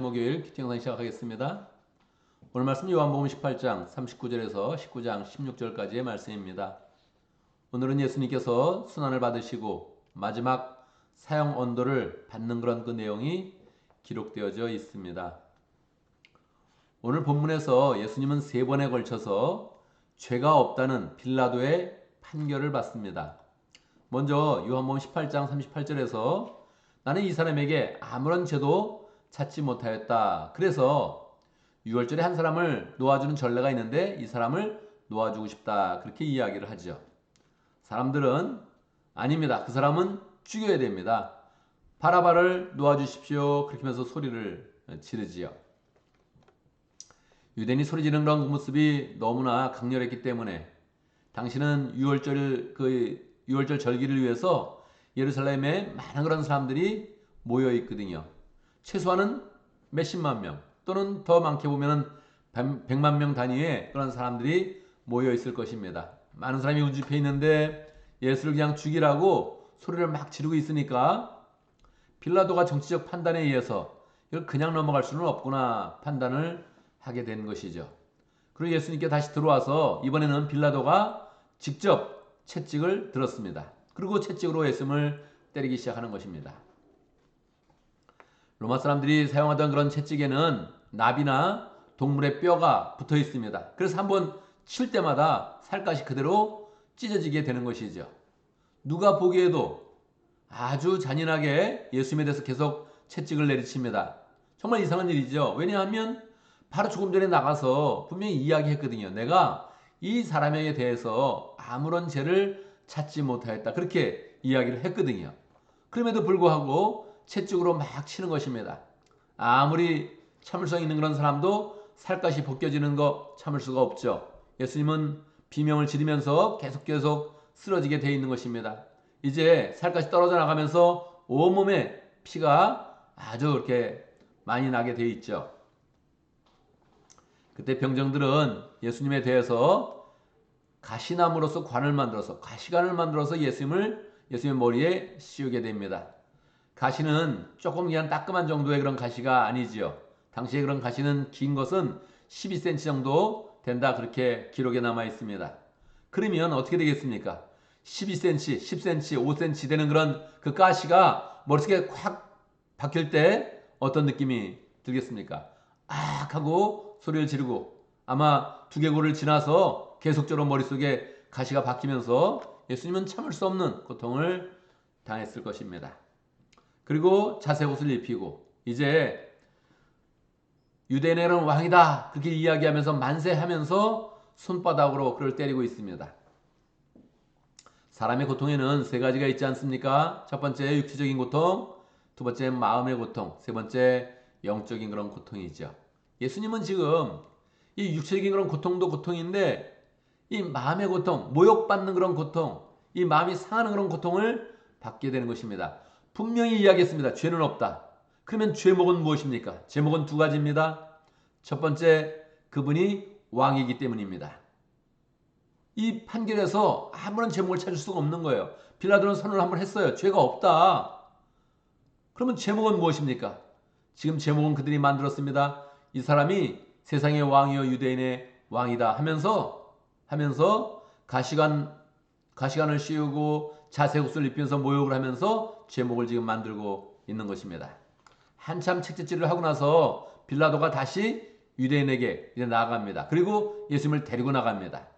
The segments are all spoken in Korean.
목요일 큐티 영상 시작하겠습니다. 오늘 말씀 요한복음 18장 39절에서 19장 16절까지의 말씀입니다. 오늘은 예수님께서 순환을 받으시고 마지막 사형 언도를 받는 그런 그 내용이 기록되어져 있습니다. 오늘 본문에서 예수님은 세 번에 걸쳐서 죄가 없다는 빌라도의 판결을 받습니다. 먼저 요한복음 18장 38절에서 나는 이 사람에게 아무런 죄도 찾지 못하였다. 그래서 유월절에 한 사람을 놓아주는 전례가 있는데 이 사람을 놓아주고 싶다. 그렇게 이야기를 하죠. 사람들은 아닙니다. 그 사람은 죽여야 됩니다. 바라바를 놓아주십시오. 그렇게 하면서 소리를 지르지요. 유대인이 소리 지르는 그런 모습이 너무나 강렬했기 때문에 당신은 유월절 절기를 위해서 예루살렘에 많은 그런 사람들이 모여 있거든요. 최소한은 몇십만 명 또는 더 많게 보면 100만 명 단위의 그런 사람들이 모여 있을 것입니다. 많은 사람이 운집해 있는데 예수를 그냥 죽이라고 소리를 막 지르고 있으니까 빌라도가 정치적 판단에 의해서 이걸 그냥 넘어갈 수는 없구나 판단을 하게 된 것이죠. 그리고 예수님께 다시 들어와서 이번에는 빌라도가 직접 채찍을 들었습니다. 그리고 채찍으로 예수님을 때리기 시작하는 것입니다. 로마 사람들이 사용하던 그런 채찍에는 나비나 동물의 뼈가 붙어 있습니다. 그래서 한번 칠 때마다 살갗이 그대로 찢어지게 되는 것이죠. 누가 보기에도 아주 잔인하게 예수님에 대해서 계속 채찍을 내리칩니다. 정말 이상한 일이죠. 왜냐하면 바로 조금 전에 나가서 분명히 이야기했거든요. 내가 이 사람에게 대해서 아무런 죄를 찾지 못하였다. 그렇게 이야기를 했거든요. 그럼에도 불구하고 채찍으로 막 치는 것입니다. 아무리 참을성 있는 그런 사람도 살갗이 벗겨지는 거 참을 수가 없죠. 예수님은 비명을 지르면서 계속 쓰러지게 되어 있는 것입니다. 이제 살갗이 떨어져 나가면서 온몸에 피가 아주 이렇게 많이 나게 되어 있죠. 그때 병정들은 예수님에 대해서 가시나무로서 관을 만들어서 가시관을 만들어서 예수님의 머리에 씌우게 됩니다. 가시는 조금 그냥 따끔한 정도의 그런 가시가 아니지요. 당시에 그런 가시는 긴 것은 12cm 정도 된다 그렇게 기록에 남아 있습니다. 그러면 어떻게 되겠습니까? 12cm, 10cm, 5cm 되는 그런 그 가시가 머릿속에 확 박힐 때 어떤 느낌이 들겠습니까? 악 하고 소리를 지르고 아마 두개골을 지나서 계속적으로 머릿속에 가시가 박히면서 예수님은 참을 수 없는 고통을 당했을 것입니다. 그리고 자색옷을 입히고 이제 유대인은 왕이다 그렇게 이야기하면서 만세하면서 손바닥으로 그를 때리고 있습니다. 사람의 고통에는 세 가지가 있지 않습니까? 첫 번째 육체적인 고통, 두 번째 마음의 고통, 세 번째 영적인 그런 고통이죠. 예수님은 지금 이 육체적인 그런 고통도 고통인데 이 마음의 고통, 모욕받는 그런 고통, 이 마음이 상하는 그런 고통을 받게 되는 것입니다. 분명히 이야기했습니다. 죄는 없다. 그러면 죄목은 무엇입니까? 제목은 두 가지입니다. 첫 번째, 그분이 왕이기 때문입니다. 이 판결에서 아무런 제목을 찾을 수가 없는 거예요. 빌라도는 선언을 한번 했어요. 죄가 없다. 그러면 제목은 무엇입니까? 지금 제목은 그들이 만들었습니다. 이 사람이 세상의 왕이요 유대인의 왕이다 하면서 가시관을 씌우고 자색옷을 입히면서 모욕을 하면서 제목을 지금 만들고 있는 것입니다. 한참 책짓질을 하고 나서 빌라도가 다시 유대인에게 이제 나아갑니다. 그리고 예수님을 데리고 나갑니다.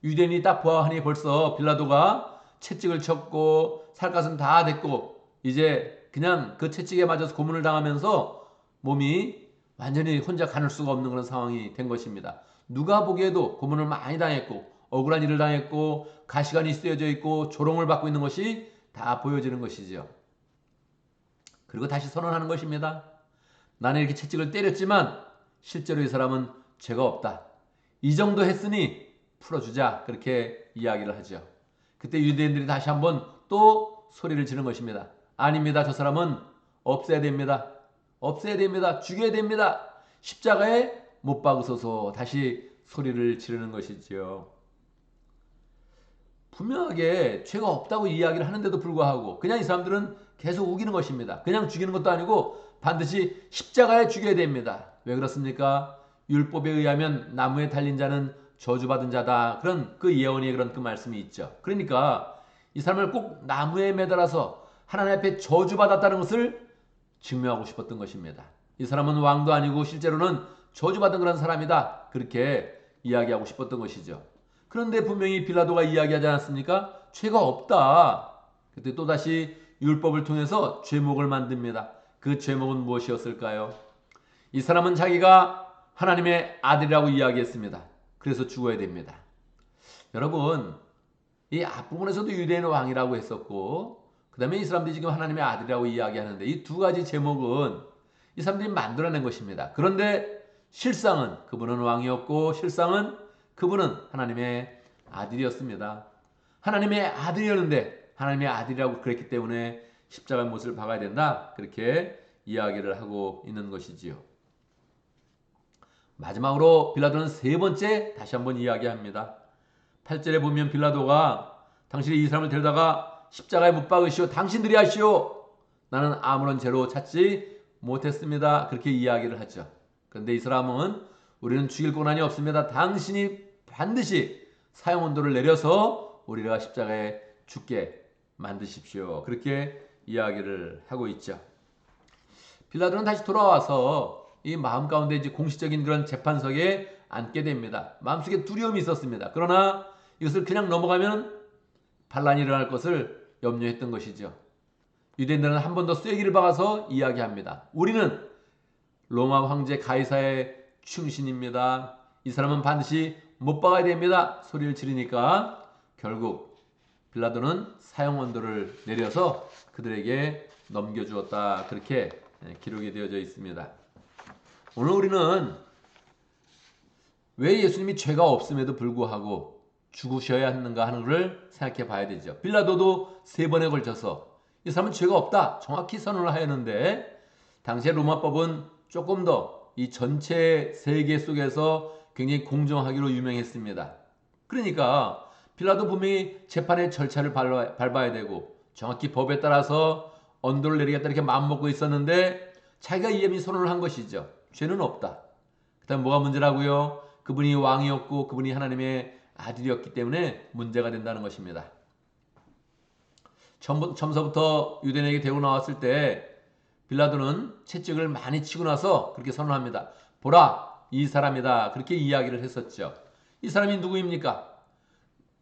유대인이 딱 보아하니 벌써 빌라도가 채찍을 쳤고 살갗은 다 됐고 이제 그냥 그 채찍에 맞아서 고문을 당하면서 몸이 완전히 혼자 가눌 수가 없는 그런 상황이 된 것입니다. 누가 보기에도 고문을 많이 당했고 억울한 일을 당했고 가시관이 쓰여져 있고 조롱을 받고 있는 것이 다 보여지는 것이죠. 그리고 다시 선언하는 것입니다. 나는 이렇게 채찍을 때렸지만 실제로 이 사람은 죄가 없다. 이 정도 했으니 풀어주자. 그렇게 이야기를 하죠. 그때 유대인들이 다시 한번 또 소리를 지르는 것입니다. 아닙니다. 저 사람은 없애야 됩니다. 없애야 됩니다. 죽여야 됩니다. 십자가에 못 박으소서. 다시 소리를 지르는 것이지요. 분명하게 죄가 없다고 이야기를 하는데도 불구하고 그냥 이 사람들은 계속 우기는 것입니다. 그냥 죽이는 것도 아니고 반드시 십자가에 죽여야 됩니다. 왜 그렇습니까? 율법에 의하면 나무에 달린 자는 저주받은 자다. 그런 그 예언의 그런 그 말씀이 있죠. 그러니까 이 사람을 꼭 나무에 매달아서 하나님 앞에 저주받았다는 것을 증명하고 싶었던 것입니다. 이 사람은 왕도 아니고 실제로는 저주받은 그런 사람이다. 그렇게 이야기하고 싶었던 것이죠. 그런데 분명히 빌라도가 이야기하지 않았습니까? 죄가 없다. 그때 또다시 율법을 통해서 죄목을 만듭니다. 그 죄목은 무엇이었을까요? 이 사람은 자기가 하나님의 아들이라고 이야기했습니다. 그래서 죽어야 됩니다. 여러분, 이 앞부분에서도 유대인 왕이라고 했었고, 그 다음에 이 사람들이 지금 하나님의 아들이라고 이야기하는데, 이 두 가지 제목은 이 사람들이 만들어낸 것입니다. 그런데 실상은 그분은 왕이었고, 실상은 그분은 하나님의 아들이었습니다. 하나님의 아들이었는데, 하나님의 아들이라고 그랬기 때문에 십자가의 못을 박아야 된다. 그렇게 이야기를 하고 있는 것이지요. 마지막으로 빌라도는 세 번째 다시 한번 이야기합니다. 8절에 보면 빌라도가 당신이 이 사람을 데려다가 십자가에 못 박으시오. 당신들이 하시오. 나는 아무런 죄로 찾지 못했습니다. 그렇게 이야기를 하죠. 그런데 이 사람은 우리는 죽일 권한이 없습니다. 당신이 반드시 사형온도를 내려서 우리가 십자가에 죽게 만드십시오. 그렇게 이야기를 하고 있죠. 빌라도는 다시 돌아와서 이 마음 가운데 이제 공식적인 그런 재판석에 앉게 됩니다. 마음속에 두려움이 있었습니다. 그러나 이것을 그냥 넘어가면 반란이 일어날 것을 염려했던 것이죠. 유대인들은 한 번 더 쐐기를 박아서 이야기합니다. 우리는 로마 황제 가이사의 충신입니다. 이 사람은 반드시 못 박아야 됩니다. 소리를 지르니까 결국 빌라도는 사형원도를 내려서 그들에게 넘겨주었다. 그렇게 기록이 되어져 있습니다. 오늘 우리는 왜 예수님이 죄가 없음에도 불구하고 죽으셔야 하는가 하는 것을 생각해 봐야 되죠. 빌라도도 세 번에 걸쳐서 이 사람은 죄가 없다 정확히 선언을 하였는데 당시의 로마법은 조금 더 이 전체 세계 속에서 굉장히 공정하기로 유명했습니다. 그러니까 빌라도 분명히 재판의 절차를 밟아야 되고 정확히 법에 따라서 언도를 내리겠다 이렇게 마음먹고 있었는데 자기가 이미 선언을 한 것이죠. 죄는 없다. 그 다음 뭐가 문제라고요? 그분이 왕이었고 그분이 하나님의 아들이었기 때문에 문제가 된다는 것입니다. 처음서부터 유대인에게 데리고 나왔을 때 빌라도는 채찍을 많이 치고 나서 그렇게 선언합니다. 보라, 이 사람이다. 그렇게 이야기를 했었죠. 이 사람이 누구입니까?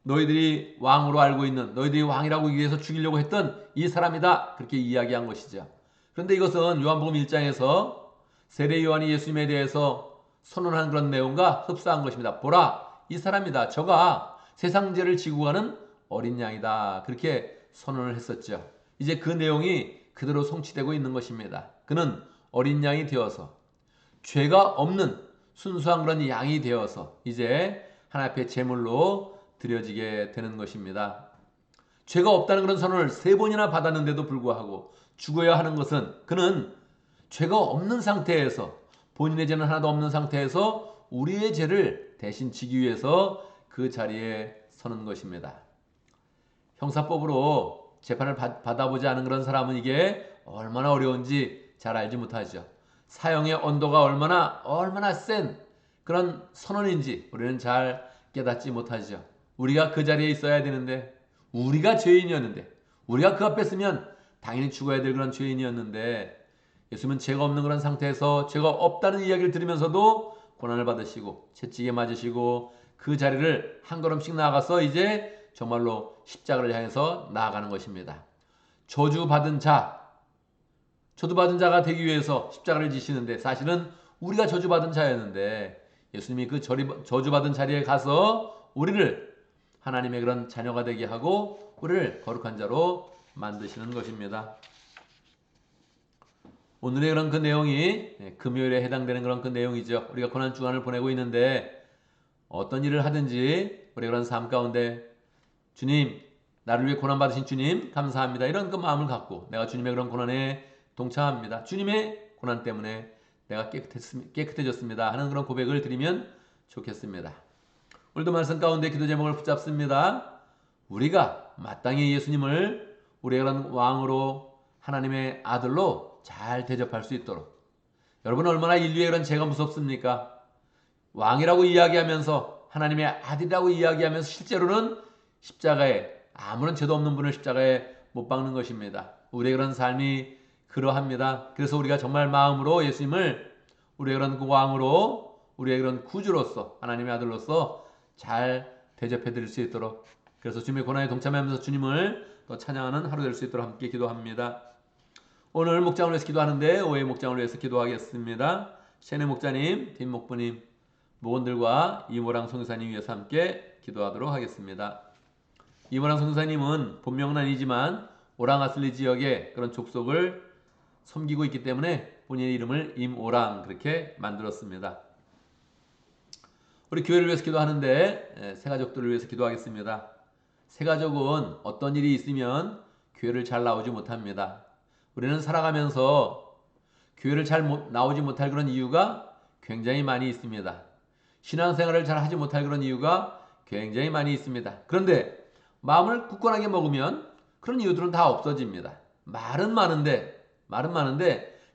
너희들이 왕으로 알고 있는, 너희들이 왕이라고 위해서 죽이려고 했던 이 사람이다. 그렇게 이야기한 것이죠. 그런데 이것은 요한복음 1장에서 세례 요한이 예수님에 대해서 선언한 그런 내용과 흡사한 것입니다. 보라, 이 사람이다. 저가 세상 죄를 지고 가는 어린 양이다. 그렇게 선언을 했었죠. 이제 그 내용이 그대로 성취되고 있는 것입니다. 그는 어린 양이 되어서 죄가 없는 순수한 그런 양이 되어서 이제 하나님 앞에 제물로 드려지게 되는 것입니다. 죄가 없다는 그런 선언을 세 번이나 받았는데도 불구하고 죽어야 하는 것은 그는 죄가 없는 상태에서 본인의 죄는 하나도 없는 상태에서 우리의 죄를 대신 지기 위해서 그 자리에 서는 것입니다. 형사법으로 재판을 받아보지 않은 그런 사람은 이게 얼마나 어려운지 잘 알지 못하죠. 사형의 언도가 얼마나 센 그런 선언인지 우리는 잘 깨닫지 못하죠. 우리가 그 자리에 있어야 되는데 우리가 죄인이었는데 우리가 그 앞에 서면 당연히 죽어야 될 그런 죄인이었는데 예수님은 죄가 없는 그런 상태에서 죄가 없다는 이야기를 들으면서도 고난을 받으시고 채찍에 맞으시고 그 자리를 한 걸음씩 나아가서 이제 정말로 십자가를 향해서 나아가는 것입니다. 저주받은 자가 되기 위해서 십자가를 지시는데 사실은 우리가 저주받은 자였는데 예수님이 그 저주받은 자리에 가서 우리를 하나님의 그런 자녀가 되게 하고 우리를 거룩한 자로 만드시는 것입니다. 오늘의 그런 그 내용이 금요일에 해당되는 그런 그 내용이죠. 우리가 고난 주간을 보내고 있는데 어떤 일을 하든지 우리의 그런 삶 가운데 주님, 나를 위해 고난 받으신 주님 감사합니다. 이런 그 마음을 갖고 내가 주님의 그런 고난에 동참합니다. 주님의 고난 때문에 내가 깨끗해졌습니다 하는 그런 고백을 드리면 좋겠습니다. 오늘도 말씀 가운데 기도 제목을 붙잡습니다. 우리가 마땅히 예수님을 우리의 그런 왕으로 하나님의 아들로 잘 대접할 수 있도록. 여러분 얼마나 인류의 그런 죄가 무섭습니까? 왕이라고 이야기하면서 하나님의 아들이라고 이야기하면서 실제로는 십자가에 아무런 죄도 없는 분을 십자가에 못 박는 것입니다. 우리의 그런 삶이 그러합니다. 그래서 우리가 정말 마음으로 예수님을 우리의 그런 그 왕으로 우리의 그런 구주로서 하나님의 아들로서 잘 대접해 드릴 수 있도록, 그래서 주님의 고난에 동참하면서 주님을 또 찬양하는 하루 될 수 있도록 함께 기도합니다. 오늘 목장을 위해서 기도하는데 오해 목장을 위해서 기도하겠습니다. 셰네 목자님, 딘 목부님, 목원들과 이모랑 성교사님 위해서 함께 기도하도록 하겠습니다. 이모랑 성교사님은 본명은 아니지만 오랑아슬리 지역의 그런 족속을 섬기고 있기 때문에 본인의 이름을 임오랑 그렇게 만들었습니다. 우리 교회를 위해서 기도하는데 새가족들을 위해서 기도하겠습니다. 새가족은 어떤 일이 있으면 교회를 잘 나오지 못합니다. 우리는 살아가면서 교회를 잘 나오지 못할 그런 이유가 굉장히 많이 있습니다. 신앙생활을 잘 하지 못할 그런 이유가 굉장히 많이 있습니다. 그런데 마음을 굳건하게 먹으면 그런 이유들은 다 없어집니다. 말은 많은데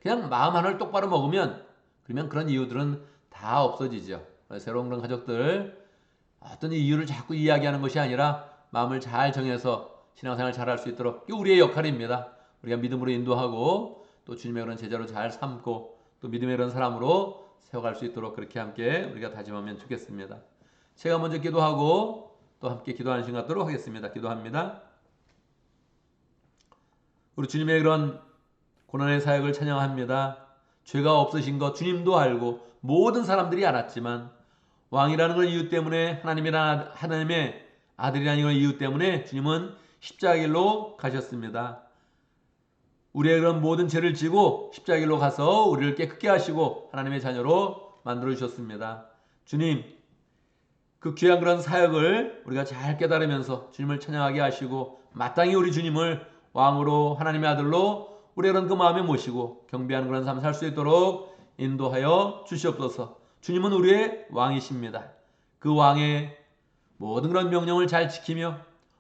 그냥 마음 하나를 똑바로 먹으면 그러면 그런 이유들은 다 없어지죠. 새로운 그런 가족들, 어떤 이유를 자꾸 이야기하는 것이 아니라 마음을 잘 정해서 신앙생활을 잘 할 수 있도록, 이게 우리의 역할입니다. 우리가 믿음으로 인도하고 또 주님의 그런 제자로 잘 삼고 또 믿음의 그런 사람으로 세워갈 수 있도록 그렇게 함께 우리가 다짐하면 좋겠습니다. 제가 먼저 기도하고 또 함께 기도하는 시간 갖도록 하겠습니다. 기도합니다. 우리 주님의 그런 고난의 사역을 찬양합니다. 죄가 없으신 것 주님도 알고 모든 사람들이 알았지만 왕이라는 걸 이유 때문에, 하나님의 아들이라는 걸 이유 때문에 주님은 십자가 길로 가셨습니다. 우리의 그런 모든 죄를 지고 십자가 길로 가서 우리를 깨끗게 하시고 하나님의 자녀로 만들어 주셨습니다. 주님, 그 귀한 그런 사역을 우리가 잘 깨달으면서 주님을 찬양하게 하시고 마땅히 우리 주님을 왕으로 하나님의 아들로 우리의 그런 그 마음에 모시고 경배하는 그런 삶을 살 수 있도록 인도하여 주시옵소서. 주님은 우리의 왕이십니다. 그 왕의 모든 그런 명령을 잘 지키며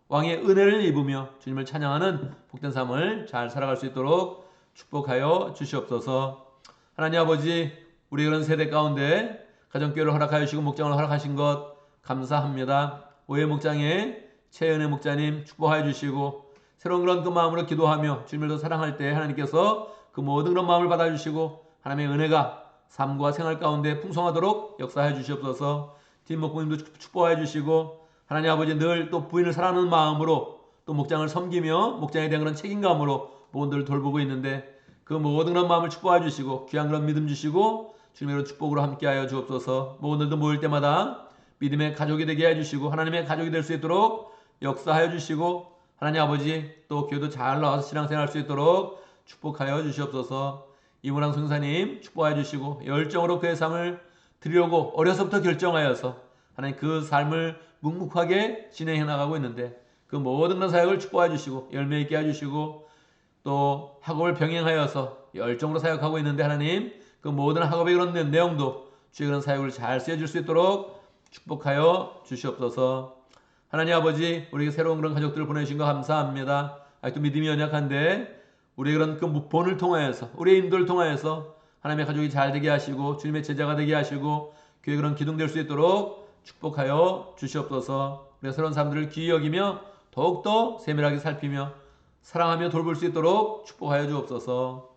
왕의 은혜를 입으며 주님을 찬양하는 복된 삶을 잘 살아갈 수 있도록 축복하여 주시옵소서. 하나님 아버지, 우리 그런 세대 가운데 가정교회를 허락하여 주시고 목장을 허락하신 것 감사합니다. 오해 목장에 최은혜 목자님 축복하여 주시고 새로운 그런 그 마음으로 기도하며 주님을 더 사랑할 때 하나님께서 그 모든 그런 마음을 받아주시고 하나님의 은혜가 삶과 생활 가운데 풍성하도록 역사해 주시옵소서. 뒷목부님도 축복해 주시고 하나님 아버지 늘 또 부인을 사랑하는 마음으로 또 목장을 섬기며 목장에 대한 그런 책임감으로 모든들을 돌보고 있는데 그 모든 그런 마음을 축복해 주시고 귀한 그런 믿음 주시고 주님의 그런 축복으로 함께하여 주옵소서. 모든들도 모일 때마다 믿음의 가족이 되게 해주시고 하나님의 가족이 될 수 있도록 역사하여 주시고 하나님 아버지 또 교회도 잘 나와서 신앙생활 할 수 있도록 축복하여 주시옵소서. 이문왕 성사님 축복하여 주시고 열정으로 그의 삶을 드리려고 어려서부터 결정하여서 하나님 그 삶을 묵묵하게 진행해 나가고 있는데 그 모든 그런 사역을 축복해 주시고 열매 있게 해주시고 또 학업을 병행하여서 열정으로 사역하고 있는데 하나님 그 모든 학업의 그런 내용도 주의 그런 사역을 잘 쓰여질 수 있도록 축복하여 주시옵소서. 하나님 아버지, 우리에게 새로운 그런 가족들을 보내주신 거 감사합니다. 아직도 믿음이 연약한데 우리의 그런 그 본을 통하여서 우리의 인도를 통하여서 하나님의 가족이 잘 되게 하시고 주님의 제자가 되게 하시고 교회 그런 기둥될 수 있도록 축복하여 주시옵소서. 우리가 새로운 사람들을 귀히 여기며 더욱더 세밀하게 살피며 사랑하며 돌볼 수 있도록 축복하여 주옵소서.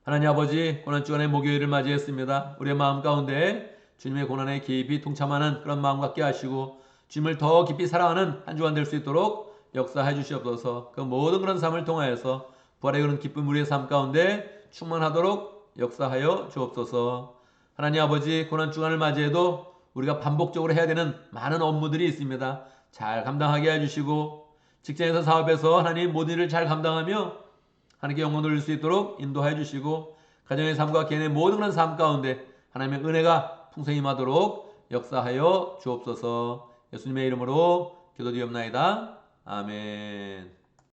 하나님 아버지, 고난주간의 목요일을 맞이했습니다. 우리의 마음 가운데 주님의 고난에 깊이 동참하는 그런 마음 갖게 하시고 주님을 더 깊이 사랑하는 한 주간 될 수 있도록 역사해 주시옵소서. 그 모든 그런 삶을 통하여서 부활의 그런 기쁨 우리의 삶 가운데 충만하도록 역사하여 주옵소서. 하나님 아버지, 고난주간을 맞이해도 우리가 반복적으로 해야 되는 많은 업무들이 있습니다. 잘 감당하게 해주시고 직장에서 사업에서 하나님 모든 일을 잘 감당하며 하나님께 영광 돌릴 수 있도록 인도해 주시고 가정의 삶과 개인의 모든 그런 삶 가운데 하나님의 은혜가 풍성히 임하도록 역사하여 주옵소서. 예수님의 이름으로 기도드리옵나이다. 아멘.